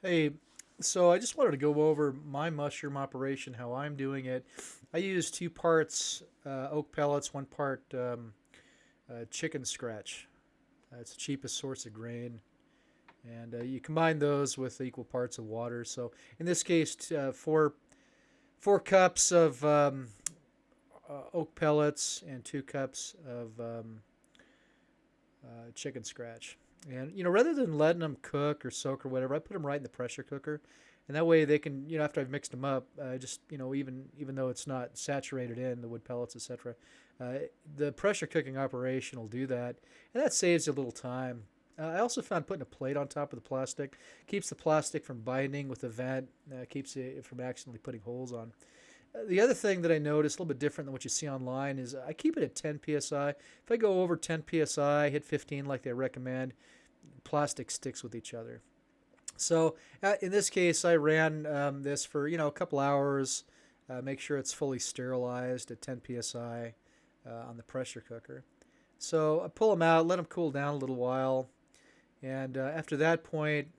Hey, so I just wanted to go over my mushroom operation, how I'm doing it. I use two parts oak pellets, one part chicken scratch. It's the cheapest source of grain, and you combine those with equal parts of water. So in this case, four cups of oak pellets and 2 cups of chicken scratch. And rather than letting them cook or soak or whatever, I put them right in the pressure cooker, and that way they can, after I've mixed them up, just even though it's not saturated in the wood pellets, etc., uh, the pressure cooking operation will do that, and that saves you a little time. I also found putting a plate on top of the plastic keeps the plastic from binding with the vent, keeps it from accidentally putting holes on. The other thing that I noticed, a little bit different than what you see online, is I keep it at 10 psi. If I go over 10 psi, hit 15 like they recommend, plastic sticks with each other. So in this case, I ran this for a couple hours. Make sure it's fully sterilized at 10 psi on the pressure cooker. So I pull them out, let them cool down a little while, and after that point,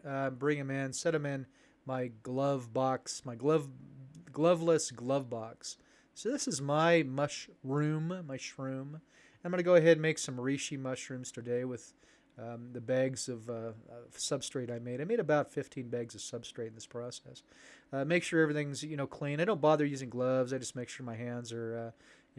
bring them in, set them in my glove box, my gloveless glove box. So this is my mushroom. I'm going to go ahead and make some reishi mushrooms today with the bags of substrate I made. I made about 15 bags of substrate in this process. Make sure everything's clean. I don't bother using gloves. I just make sure my hands are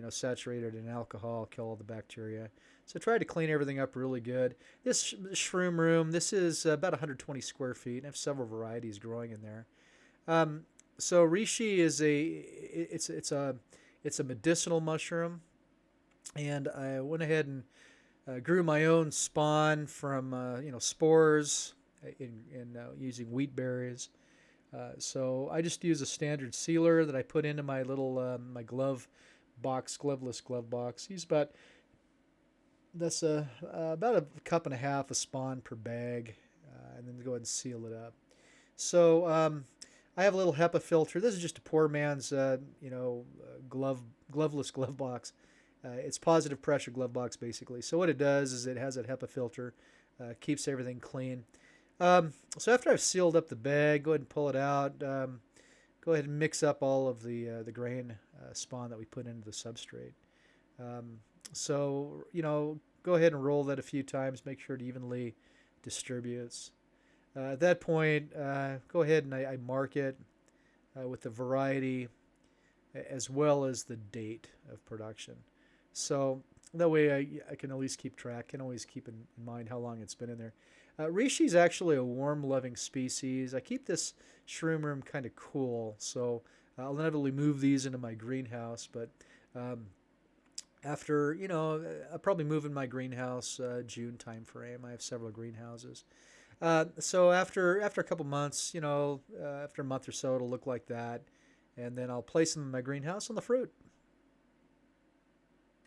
saturated in alcohol, kill all the bacteria. So try to clean everything up really good. This shroom room, this is about 120 square feet, and I have several varieties growing in there. So reishi is it's a medicinal mushroom, and I went ahead and grew my own spawn from spores in using wheat berries. So I just use a standard sealer that I put into my little my gloveless glove box. Use about a cup and a half of spawn per bag, and then go ahead and seal it up. So I have a little HEPA filter. This is just a poor man's gloveless glove box. It's positive pressure glove box basically. So what it does is it has that HEPA filter, keeps everything clean. So after I've sealed up the bag, go ahead and pull it out. Go ahead and mix up all of the grain spawn that we put into the substrate. So go ahead and roll that a few times. Make sure it evenly distributes. At that point, go ahead and I mark it with the variety as well as the date of production. So that way I can at least keep track, can always keep in mind how long it's been in there. Reishi is actually a warm-loving species. I keep this shroom room kind of cool, so I'll inevitably move these into my greenhouse, but after, I'll probably move in my greenhouse June time frame. I have several greenhouses. So after a couple months, after a month or so, it'll look like that, and then I'll place them in my greenhouse on the fruit.